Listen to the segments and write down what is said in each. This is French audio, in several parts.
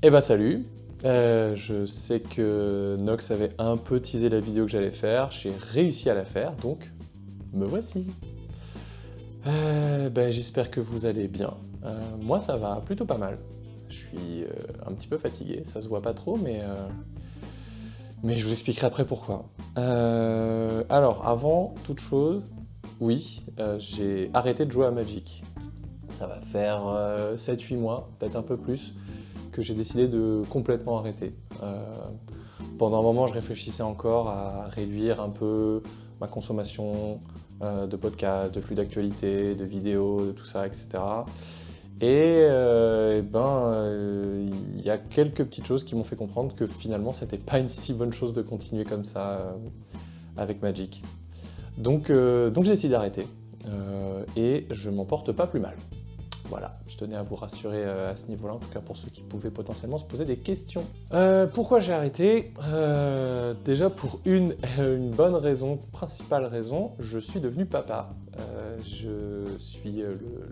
Eh bah salut, je sais que Nox avait un peu teasé la vidéo que j'allais faire, j'ai réussi à la faire, donc me voici. J'espère que vous allez bien. Moi ça va plutôt pas mal. Je suis un petit peu fatigué, ça se voit pas trop, mais je vous expliquerai après pourquoi. Alors, avant toute chose, oui, j'ai arrêté de jouer à Magic. Ça va faire 7-8 mois, peut-être un peu plus, que j'ai décidé de complètement arrêter. Pendant un moment, je réfléchissais encore à réduire un peu ma consommation de podcasts, de flux d'actualité, de vidéos, de tout ça, etc. Il y a quelques petites choses qui m'ont fait comprendre que finalement, c'était pas une si bonne chose de continuer comme ça avec Magic. Donc j'ai décidé d'arrêter et je m'en porte pas plus mal. Voilà, je tenais à vous rassurer à ce niveau-là, en tout cas pour ceux qui pouvaient potentiellement se poser des questions. Pourquoi j'ai arrêté? Déjà pour une bonne raison, principale raison, je suis devenu papa. Je suis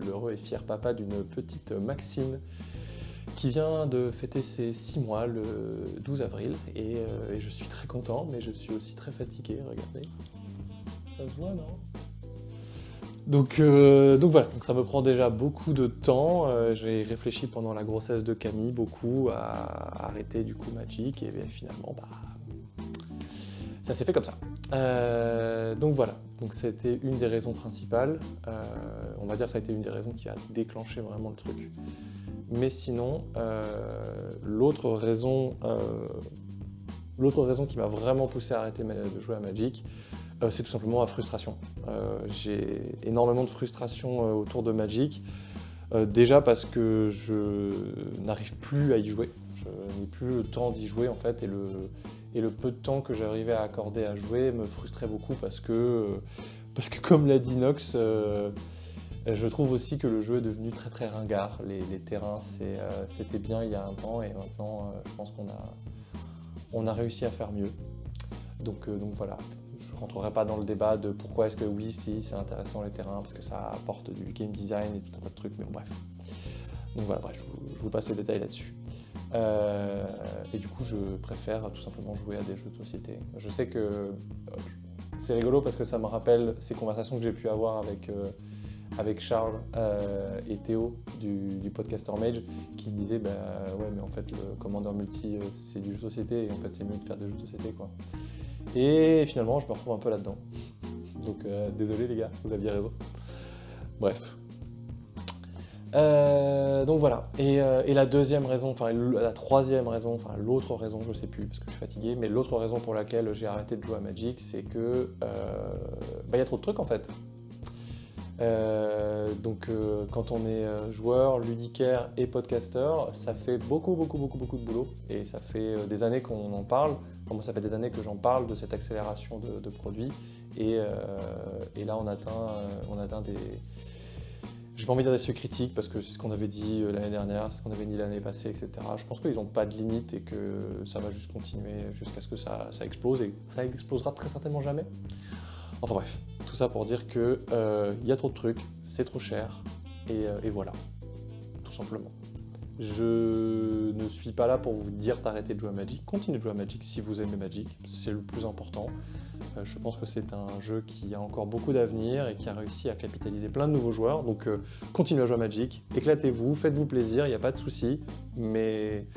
l'heureux et fier papa d'une petite Maxine qui vient de fêter ses 6 mois le 12 avril et je suis très content, mais je suis aussi très fatigué, regardez. Ça se voit, non? Donc voilà, donc ça me prend déjà beaucoup de temps. J'ai réfléchi pendant la grossesse de Camille beaucoup à arrêter du coup Magic et finalement ça s'est fait comme ça. Donc voilà, donc c'était une des raisons principales. On va dire que ça a été une des raisons qui a déclenché vraiment le truc. Mais sinon, l'autre raison qui m'a vraiment poussé à arrêter de jouer à Magic, c'est tout simplement la frustration. J'ai énormément de frustration autour de Magic. Déjà parce que je n'arrive plus à y jouer. Je n'ai plus le temps d'y jouer en fait et le peu de temps que j'arrivais à accorder à jouer me frustrait beaucoup parce que comme l'a dit Nox, je trouve aussi que le jeu est devenu très très ringard. Les terrains c'était bien il y a un temps et maintenant je pense qu'on a réussi à faire mieux. Donc voilà. Je ne rentrerai pas dans le débat de pourquoi est-ce que oui, si, c'est intéressant les terrains, parce que ça apporte du game design et tout un tas de trucs, mais bon, bref. Donc voilà, bref, je vous passe les détails là-dessus. Et du coup, je préfère tout simplement jouer à des jeux de société. Je sais que c'est rigolo parce que ça me rappelle ces conversations que j'ai pu avoir avec Charles et Théo du podcaster Mage qui me disaient ouais mais en fait le Commander multi c'est du jeu de société et en fait c'est mieux de faire des jeux de société quoi. Et finalement, je me retrouve un peu là-dedans. Donc, désolé les gars, vous aviez raison. Bref. Donc voilà. Et la deuxième raison, enfin la troisième raison, enfin l'autre raison, je sais plus parce que je suis fatigué, mais l'autre raison pour laquelle j'ai arrêté de jouer à Magic, c'est que y a trop de trucs en fait. Quand on est joueur, ludicaire et podcaster, ça fait beaucoup de boulot et ça fait des années qu'on en parle. Enfin, moi, ça fait des années que j'en parle de cette accélération de produits et là on atteint des... J'ai pas envie de dire des seuils critiques parce que c'est ce qu'on avait dit l'année dernière, c'est ce qu'on avait dit l'année passée, etc. Je pense qu'ils n'ont pas de limite et que ça va juste continuer jusqu'à ce que ça explose et ça explosera très certainement jamais. Enfin bref, tout ça pour dire que y a trop de trucs, c'est trop cher, et voilà, tout simplement. Je ne suis pas là pour vous dire d'arrêter de jouer à Magic, continuez de jouer à Magic si vous aimez Magic, c'est le plus important. Je pense que c'est un jeu qui a encore beaucoup d'avenir et qui a réussi à capitaliser plein de nouveaux joueurs, donc continuez à jouer à Magic, éclatez-vous, faites-vous plaisir, il n'y a pas de souci, mais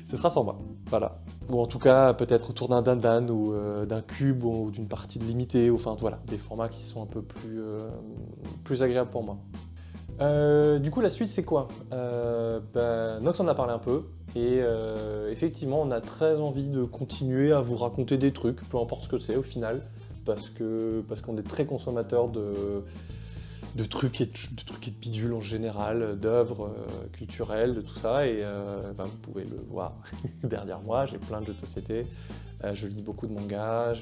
ce sera sans moi, voilà. Ou en tout cas, peut-être autour d'un Dan ou d'un cube ou d'une partie de limitée, enfin voilà, des formats qui sont un peu plus agréables pour moi. Du coup, la suite, c'est quoi? Nox en a parlé un peu, et effectivement, on a très envie de continuer à vous raconter des trucs, peu importe ce que c'est au final, parce qu'on est très consommateur de trucs et de bidules en général, d'œuvres culturelles, de tout ça, et vous pouvez le voir derrière moi, j'ai plein de jeux de société, je lis beaucoup de mangas,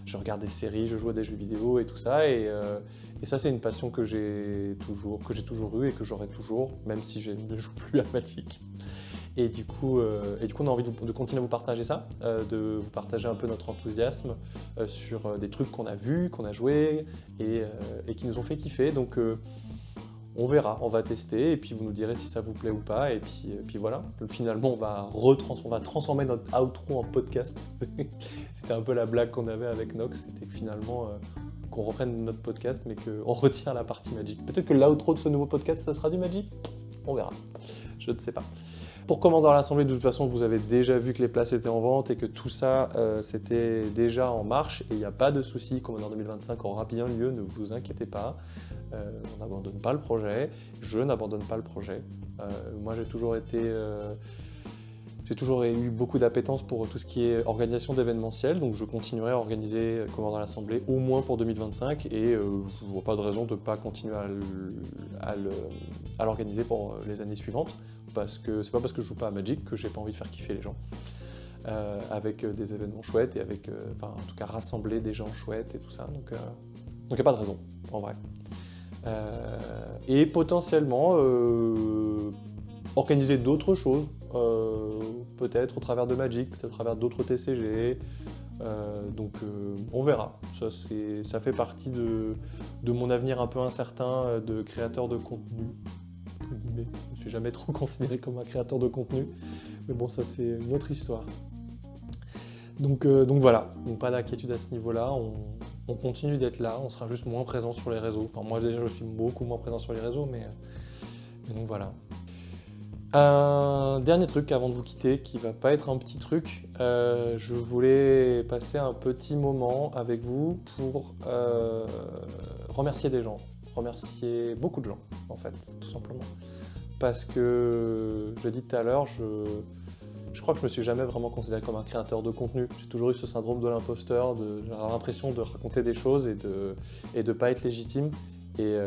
je regarde des séries, je joue à des jeux vidéo et tout ça, et ça c'est une passion que j'ai toujours eue et que j'aurai toujours, même si je ne joue plus à Magic. Et du coup, on a envie de continuer à vous partager ça, de vous partager un peu notre enthousiasme sur des trucs qu'on a vus, qu'on a joués et qui nous ont fait kiffer. Donc On verra, on va tester et puis vous nous direz si ça vous plaît ou pas. Et puis voilà, finalement on va transformer notre outro en podcast. C'était un peu la blague qu'on avait avec Nox, c'était que finalement qu'on reprenne notre podcast mais qu'on retire la partie Magic. Peut-être que l'outro de ce nouveau podcast, ça sera du Magic. On verra, je ne sais pas. Pour Commandeur à l'Assemblée, de toute façon, vous avez déjà vu que les places étaient en vente et que tout ça, c'était déjà en marche. Et il n'y a pas de souci, Commandeur 2025 aura bien lieu, ne vous inquiétez pas. On n'abandonne pas le projet, je n'abandonne pas le projet. Moi, j'ai toujours eu beaucoup d'appétence pour tout ce qui est organisation d'événementiel, donc je continuerai à organiser Commandeur à l'Assemblée au moins pour 2025 et je ne vois pas de raison de ne pas continuer à l'organiser pour les années suivantes. Parce que c'est pas parce que je joue pas à Magic que j'ai pas envie de faire kiffer les gens avec des événements chouettes et avec, en tout cas, rassembler des gens chouettes et tout ça. Donc il n'y a pas de raison, en vrai. Et potentiellement organiser d'autres choses, peut-être au travers de Magic, peut-être au travers d'autres TCG. Donc on verra. Ça fait partie de mon avenir un peu incertain de créateur de contenu. Je ne me suis jamais trop considéré comme un créateur de contenu, mais bon, ça c'est une autre histoire. Donc voilà, donc pas d'inquiétude à ce niveau-là, on continue d'être là, on sera juste moins présent sur les réseaux. Enfin moi déjà je suis beaucoup moins présent sur les réseaux, mais donc voilà. Un dernier truc avant de vous quitter, qui va pas être un petit truc, je voulais passer un petit moment avec vous pour remercier des gens. Remercier beaucoup de gens, en fait, tout simplement. Parce que, je l'ai dit tout à l'heure, je crois que je me suis jamais vraiment considéré comme un créateur de contenu. J'ai toujours eu ce syndrome de l'imposteur, d'avoir l'impression de raconter des choses et de pas être légitime. Et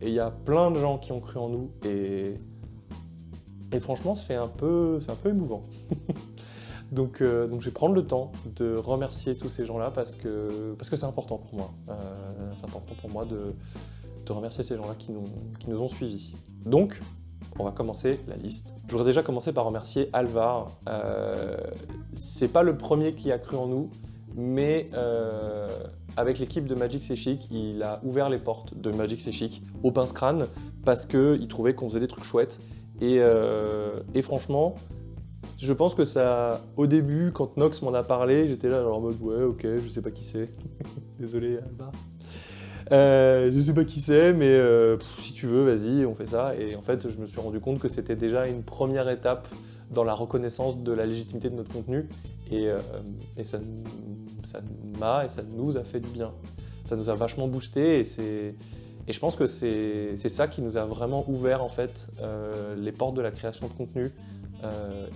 il y a plein de gens qui ont cru en nous et franchement, c'est un peu émouvant. Donc je vais prendre le temps de remercier tous ces gens-là parce que c'est important pour moi. C'est important pour moi de remercier ces gens-là qui nous ont suivis. Donc, on va commencer la liste. Je voudrais déjà commencer par remercier Alvar. C'est pas le premier qui a cru en nous, mais avec l'équipe de Magic C'est Chic, il a ouvert les portes de Magic C'est Chic au pince-crâne parce qu'il trouvait qu'on faisait des trucs chouettes. Et franchement, je pense que ça, au début, quand Nox m'en a parlé, j'étais là genre en mode ouais, ok, je sais pas qui c'est. Désolé, Alvar. Je sais pas qui c'est, mais si tu veux, vas-y, on fait ça. Et en fait, je me suis rendu compte que c'était déjà une première étape dans la reconnaissance de la légitimité de notre contenu. Et ça m'a et ça nous a fait du bien. Ça nous a vachement boosté et je pense que c'est ça qui nous a vraiment ouvert en fait les portes de la création de contenu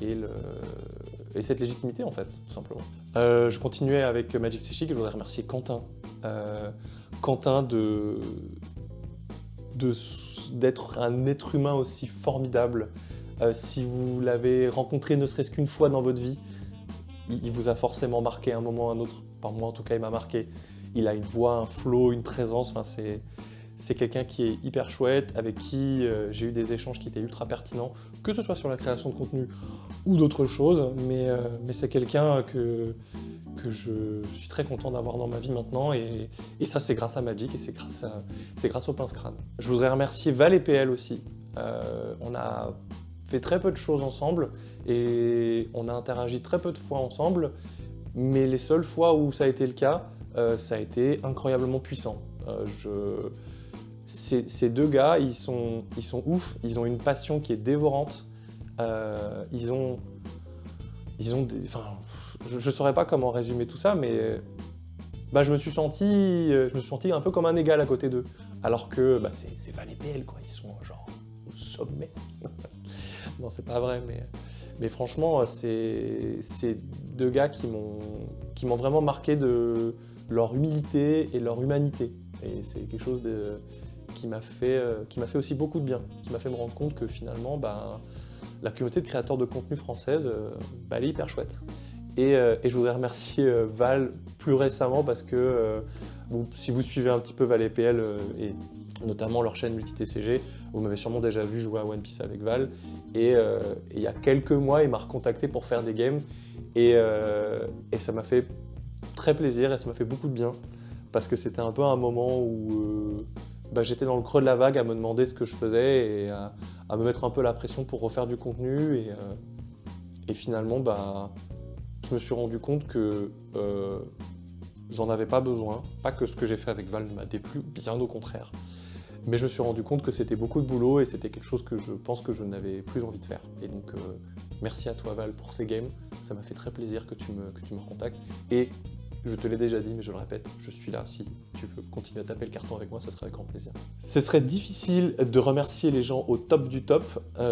et cette légitimité en fait, tout simplement. Je continuais avec Magic C'est Chic et je voudrais remercier Quentin. Quentin d'être un être humain aussi formidable. Si vous l'avez rencontré ne serait-ce qu'une fois dans votre vie, il vous a forcément marqué à un moment ou à un autre. Enfin, moi en tout cas, il m'a marqué. Il a une voix, un flow, une présence. Enfin, c'est quelqu'un qui est hyper chouette, avec qui j'ai eu des échanges qui étaient ultra pertinents, que ce soit sur la création de contenu ou d'autres choses, mais c'est quelqu'un que je suis très content d'avoir dans ma vie maintenant, et ça c'est grâce à Magic et c'est grâce au pince-crâne. Je voudrais remercier Val et PL aussi. On a fait très peu de choses ensemble et on a interagi très peu de fois ensemble, mais les seules fois où ça a été le cas, ça a été incroyablement puissant. Ces deux gars, ils sont ouf, ils ont une passion qui est dévorante, ils ont des... Enfin, je ne saurais pas comment résumer tout ça, mais je me suis senti un peu comme un égal à côté d'eux. Alors que c'est Val et PL, quoi, ils sont genre au sommet. Non, c'est pas vrai, mais franchement, c'est deux gars qui m'ont vraiment marqué de leur humilité et leur humanité. Et c'est quelque chose qui m'a fait aussi beaucoup de bien, qui m'a fait me rendre compte que finalement, la communauté de créateurs de contenu française, elle est hyper chouette. Et je voudrais remercier Val plus récemment parce que si vous suivez un petit peu Val et PL et notamment leur chaîne multi-TCG, vous m'avez sûrement déjà vu jouer à One Piece avec Val. Et il y a quelques mois, il m'a recontacté pour faire des games. Et ça m'a fait très plaisir et ça m'a fait beaucoup de bien. Parce que c'était un peu un moment où j'étais dans le creux de la vague à me demander ce que je faisais et à me mettre un peu la pression pour refaire du contenu. Et finalement, je me suis rendu compte que j'en avais pas besoin. Pas que ce que j'ai fait avec Val ne m'a déplu, bien au contraire. Mais je me suis rendu compte que c'était beaucoup de boulot et c'était quelque chose que je pense que je n'avais plus envie de faire. Et donc, merci à toi Val pour ces games. Ça m'a fait très plaisir que tu me recontactes. Et je te l'ai déjà dit, mais je le répète, je suis là. Si tu veux continuer à taper le carton avec moi, ça serait avec grand plaisir. Ce serait difficile de remercier les gens au top du top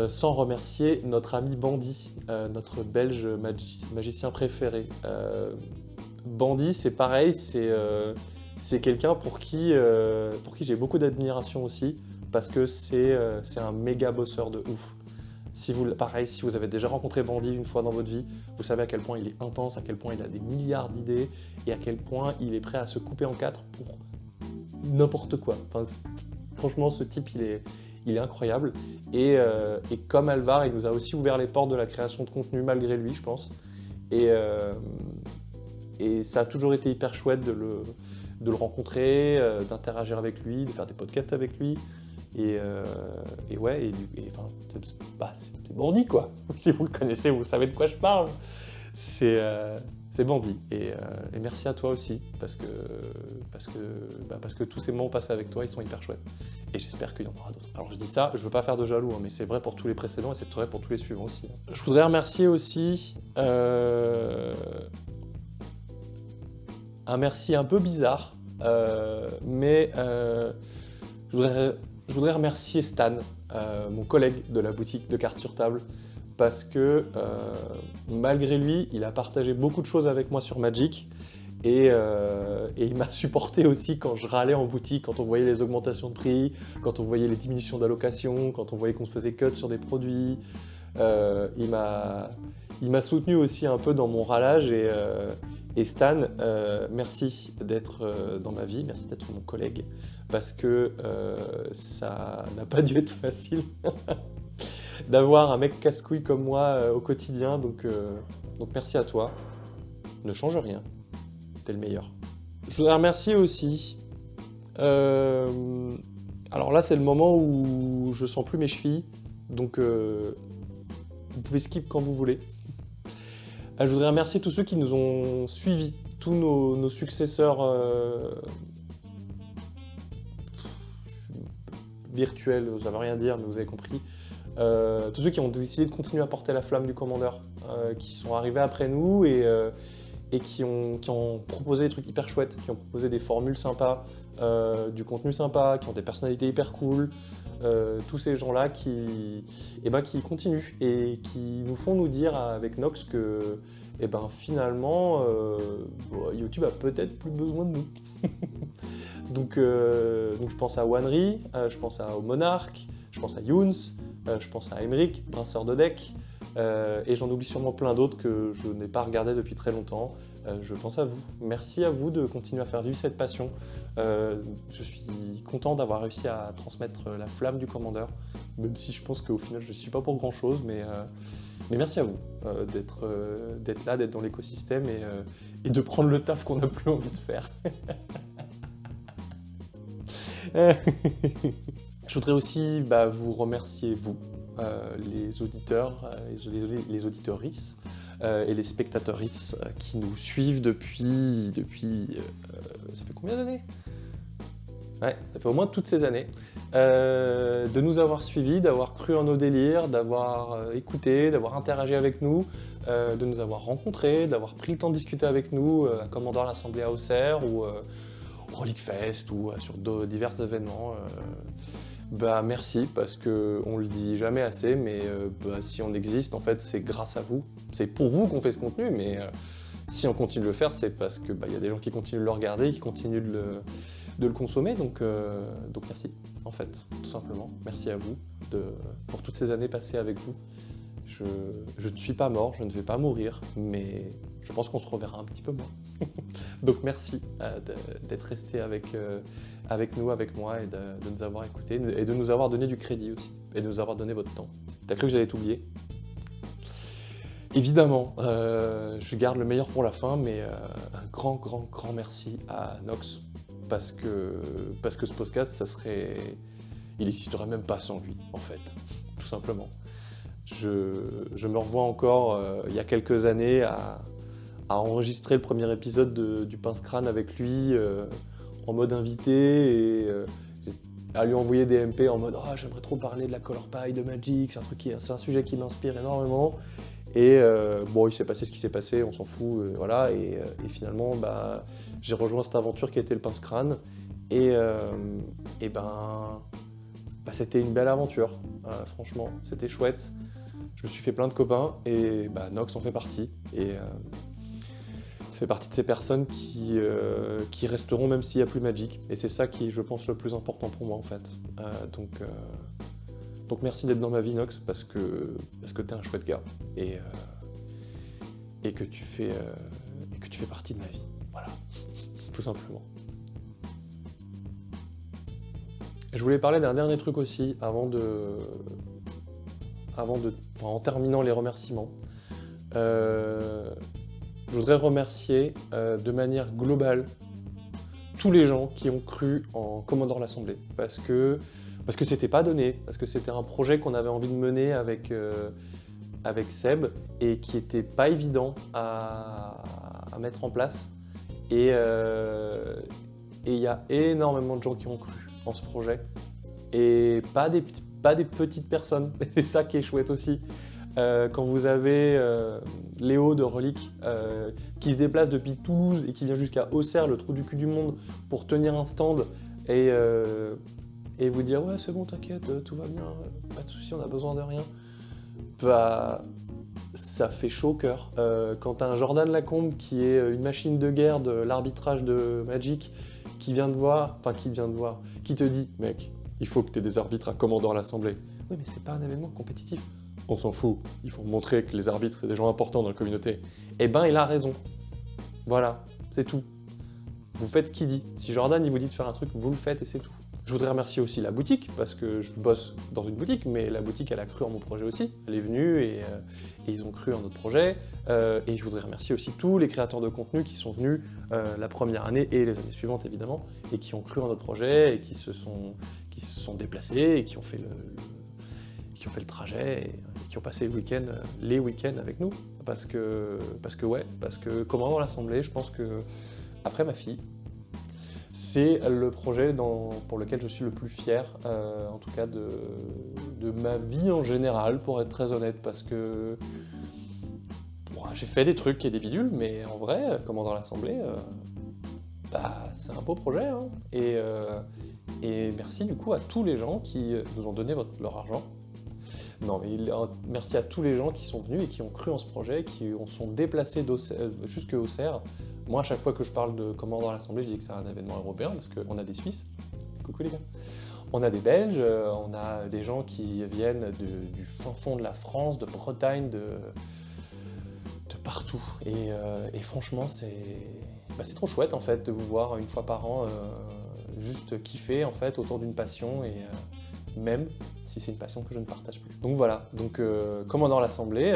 sans remercier notre ami Bandy, notre belge magicien préféré. Bandy, c'est pareil, c'est quelqu'un pour qui j'ai beaucoup d'admiration aussi, parce que c'est un méga bosseur de ouf. Si vous avez déjà rencontré Bandy une fois dans votre vie, vous savez à quel point il est intense, à quel point il a des milliards d'idées, et à quel point il est prêt à se couper en quatre pour n'importe quoi. Enfin, franchement, ce type, il est incroyable. Et comme Alvar, il nous a aussi ouvert les portes de la création de contenu, malgré lui, je pense. Et ça a toujours été hyper chouette de le rencontrer, d'interagir avec lui, de faire des podcasts avec lui. C'est Bandy, quoi. Si vous le connaissez, vous savez de quoi je parle. C'est Bandy. Et merci à toi aussi, parce que tous ces moments passés avec toi, ils sont hyper chouettes. Et j'espère qu'il y en aura d'autres. Alors je dis ça, je veux pas faire de jaloux, mais c'est vrai pour tous les précédents et c'est vrai pour tous les suivants aussi. Je voudrais remercier aussi un merci un peu bizarre, mais je voudrais remercier Stan, mon collègue de la boutique de cartes sur table, parce que malgré lui, il a partagé beaucoup de choses avec moi sur Magic et il m'a supporté aussi quand je râlais en boutique, quand on voyait les augmentations de prix, quand on voyait les diminutions d'allocation, quand on voyait qu'on se faisait cut sur des produits. Il m'a soutenu aussi un peu dans mon râlage et Stan, merci d'être dans ma vie, merci d'être mon collègue, parce que ça n'a pas dû être facile d'avoir un mec casse-couille comme moi au quotidien, donc merci à toi, ne change rien, t'es le meilleur. Je voudrais remercier aussi, alors là c'est le moment où je sens plus mes chevilles, donc vous pouvez skip quand vous voulez. Je voudrais remercier tous ceux qui nous ont suivis, tous nos successeurs virtuels, ça ne veut rien dire, mais vous avez compris. Tous ceux qui ont décidé de continuer à porter la flamme du commandeur, qui sont arrivés après nous et qui ont proposé des trucs hyper chouettes, qui ont proposé des formules sympas, du contenu sympa, qui ont des personnalités hyper cool. Tous ces gens-là qui continuent et qui nous font nous dire avec Nox que finalement YouTube a peut-être plus besoin de nous. donc je pense à Wanry, je pense au Monarch, je pense à Younes, je pense à Emeric, Brinceur de deck, et j'en oublie sûrement plein d'autres que je n'ai pas regardé depuis très longtemps. Je pense à vous. Merci à vous de continuer à faire vivre cette passion. Je suis content d'avoir réussi à transmettre la flamme du commandeur, même si je pense qu'au final je ne suis pas pour grand chose, mais merci à vous d'être là, d'être dans l'écosystème et de prendre le taf qu'on n'a plus envie de faire. Je voudrais aussi vous remercier, vous, les auditeurs, les auditrices et les spectatrices qui nous suivent depuis ça fait combien d'années ? Ouais, ça fait au moins toutes ces années. De nous avoir suivis, d'avoir cru en nos délires, d'avoir écouté, d'avoir interagi avec nous, de nous avoir rencontrés, d'avoir pris le temps de discuter avec nous à Commandeur l'Assemblée à Auxerre ou au Relic Fest ou sur divers événements. Merci, parce qu'on le dit jamais assez, mais si on existe, en fait, c'est grâce à vous. C'est pour vous qu'on fait ce contenu, mais si on continue de le faire, c'est parce que y a des gens qui continuent de le regarder, qui continuent de le consommer, donc merci, en fait, tout simplement. Merci à vous pour toutes ces années passées avec vous. Je ne suis pas mort, je ne vais pas mourir, mais je pense qu'on se reverra un petit peu moins. Donc merci d'être resté avec nous, avec moi, et de nous avoir écoutés, et de nous avoir donné du crédit aussi, et de nous avoir donné votre temps. T'as cru que j'allais t'oublier ? Évidemment, je garde le meilleur pour la fin, mais un grand merci à Nox, parce que ce podcast, il n'existerait même pas sans lui, en fait, tout simplement. Je me revois encore, il y a quelques années, à enregistrer le premier épisode du Pince Crâne avec lui, en mode invité, et à lui envoyer des MP en mode « Ah, j'aimerais trop parler de la Color Pie, de Magic, c'est un sujet qui m'inspire énormément ». Et bon, il s'est passé ce qui s'est passé, on s'en fout, voilà. Et finalement, j'ai rejoint cette aventure qui a été le Pince Crâne. Et c'était une belle aventure, franchement, c'était chouette. Je me suis fait plein de copains et Nox en fait partie. Et ça fait partie de ces personnes qui resteront même s'il n'y a plus Magic. Et c'est ça qui, je pense, le plus important pour moi en fait. Donc merci d'être dans ma vie, Nox, parce que t'es un chouette gars et que tu fais partie de ma vie. Voilà, tout simplement. Je voulais parler d'un dernier truc aussi en terminant les remerciements. Je voudrais remercier de manière globale tous les gens qui ont cru en Commodore l'Assemblée, parce que c'était pas donné, parce que c'était un projet qu'on avait envie de mener avec Seb et qui était pas évident à mettre en place. Et il y a énormément de gens qui ont cru en ce projet, et pas des petites personnes. C'est ça qui est chouette aussi. Quand vous avez Léo de Relique qui se déplace depuis Toulouse et qui vient jusqu'à Auxerre, le trou du cul du monde, pour tenir un stand et vous dire « Ouais, c'est bon, t'inquiète, tout va bien, pas de soucis, on a besoin de rien », ça fait chaud au cœur. Quand t'as un Jordan Lacombe qui est une machine de guerre de l'arbitrage de Magic, qui te dit « Mec, il faut que t'aies des arbitres à Commodore l'Assemblée ». Oui, mais c'est pas un événement compétitif. On s'en fout, il faut montrer que les arbitres, c'est des gens importants dans la communauté. Eh ben, il a raison. Voilà, c'est tout. Vous faites ce qu'il dit. Si Jordan, il vous dit de faire un truc, vous le faites et c'est tout. Je voudrais remercier aussi la boutique, parce que je bosse dans une boutique, mais la boutique, elle a cru en mon projet aussi. Elle est venue et ils ont cru en notre projet. Et je voudrais remercier aussi tous les créateurs de contenu qui sont venus la première année et les années suivantes, évidemment, et qui ont cru en notre projet et qui se sont déplacés et qui ont fait le trajet et qui ont passé les week-ends avec nous. Parce que Commandant l'Assemblée, je pense que, après ma fille, c'est le projet pour lequel je suis le plus fier, en tout cas de ma vie en général, pour être très honnête, parce que j'ai fait des trucs et des bidules, mais en vrai, Commandant l'Assemblée, c'est un beau projet, hein. Et merci du coup à tous les gens qui nous ont donné leur argent. Non, mais merci à tous les gens qui sont venus et qui ont cru en ce projet, qui sont déplacés jusque Auxerre. Moi, à chaque fois que je parle de Commandant l'Assemblée, je dis que c'est un événement européen, parce qu'on a des Suisses. Coucou les gars. On a des Belges, on a des gens qui viennent du fin fond de la France, de Bretagne, de partout. Et franchement, c'est trop chouette en fait de vous voir une fois par an juste kiffer en fait autour d'une passion, et même si c'est une passion que je ne partage plus. Donc voilà, Commandant l'Assemblée,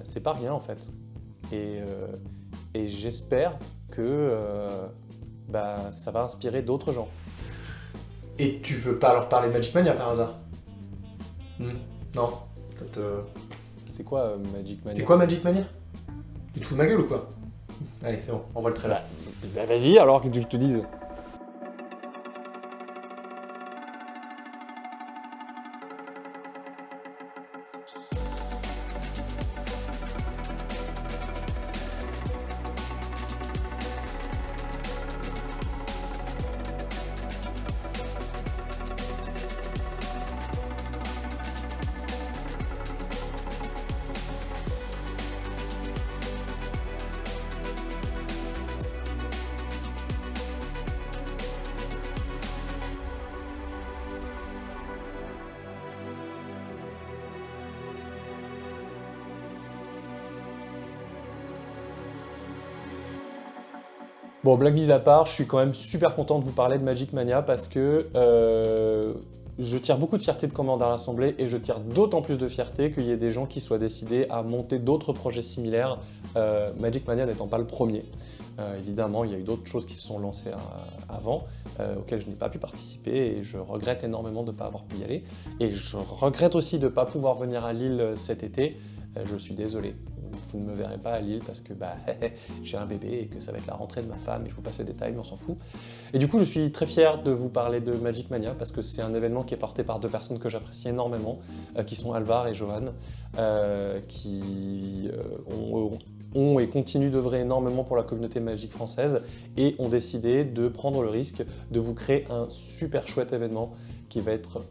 c'est pas rien en fait. Et j'espère que ça va inspirer d'autres gens. Et tu veux pas leur parler de Magic Mania par hasard? Non. C'est quoi Magic Mania? C'est quoi Magic Mania? Tu te fous de ma gueule ou quoi? Allez, c'est bon, on voit le trailer. Vas-y, alors qu'est-ce que je te dise? Bon, blague mise à part, je suis quand même super content de vous parler de Magic Mania parce que je tire beaucoup de fierté de Commandant l'Assemblée, et je tire d'autant plus de fierté qu'il y ait des gens qui soient décidés à monter d'autres projets similaires, Magic Mania n'étant pas le premier. Évidemment, il y a eu d'autres choses qui se sont lancées avant, auxquelles je n'ai pas pu participer et je regrette énormément de ne pas avoir pu y aller. Et je regrette aussi de ne pas pouvoir venir à Lille cet été. Je suis désolé, vous ne me verrez pas à Lille parce que j'ai un bébé et que ça va être la rentrée de ma femme et je vous passe le détail, mais on s'en fout. Et du coup, je suis très fier de vous parler de Magic Mania parce que c'est un événement qui est porté par deux personnes que j'apprécie énormément, qui sont Alvar et Johan, qui ont et continuent d'œuvrer énormément pour la communauté Magic française et ont décidé de prendre le risque de vous créer un super chouette événement qui va être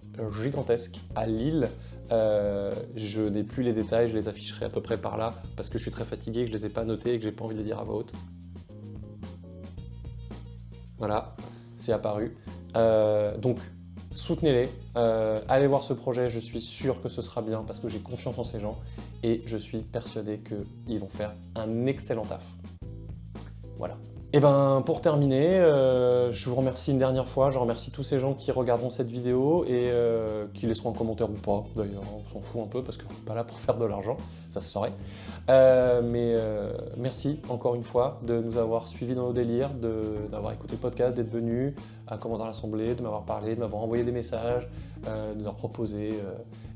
gigantesque à Lille. Je n'ai plus les détails, je les afficherai à peu près par là parce que je suis très fatigué, que je ne les ai pas notés et que j'ai pas envie de les dire à voix haute. Voilà, c'est apparu. Donc, soutenez-les, allez voir ce projet, je suis sûr que ce sera bien parce que j'ai confiance en ces gens et je suis persuadé qu'ils vont faire un excellent taf. Voilà. Et ben pour terminer, je vous remercie une dernière fois, je remercie tous ces gens qui regarderont cette vidéo et qui laisseront un commentaire ou pas, d'ailleurs, on s'en fout un peu parce qu'on n'est pas là pour faire de l'argent, ça se saurait. Merci encore une fois de nous avoir suivis dans nos délires, d'avoir écouté le podcast, d'être venu à Commandant l'Assemblée, de m'avoir parlé, de m'avoir envoyé des messages, de nous avoir proposé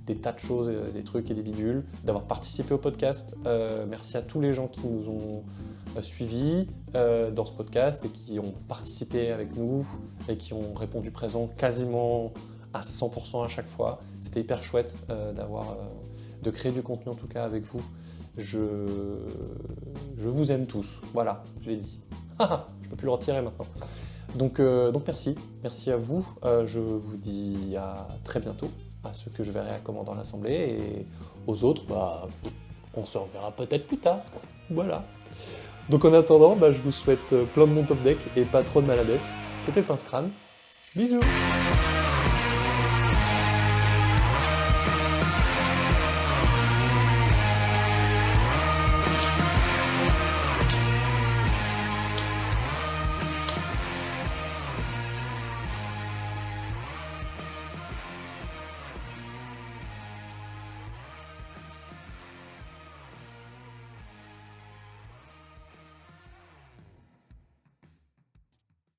des tas de choses, des trucs et des bidules, d'avoir participé au podcast. Merci à tous les gens qui nous ont suivis dans ce podcast et qui ont participé avec nous et qui ont répondu présent quasiment à 100% à chaque fois. C'était hyper chouette de créer du contenu en tout cas avec vous. Je vous aime tous, voilà, je l'ai dit. Je peux plus le retirer maintenant. Donc merci à vous. Je vous dis à très bientôt, à ceux que je verrai à Commandant l'Assemblée et aux autres, on se reverra peut-être plus tard. Voilà. Donc en attendant, je vous souhaite plein de bons top deck et pas trop de maladesse. C'était le Pince Crâne. Bisous!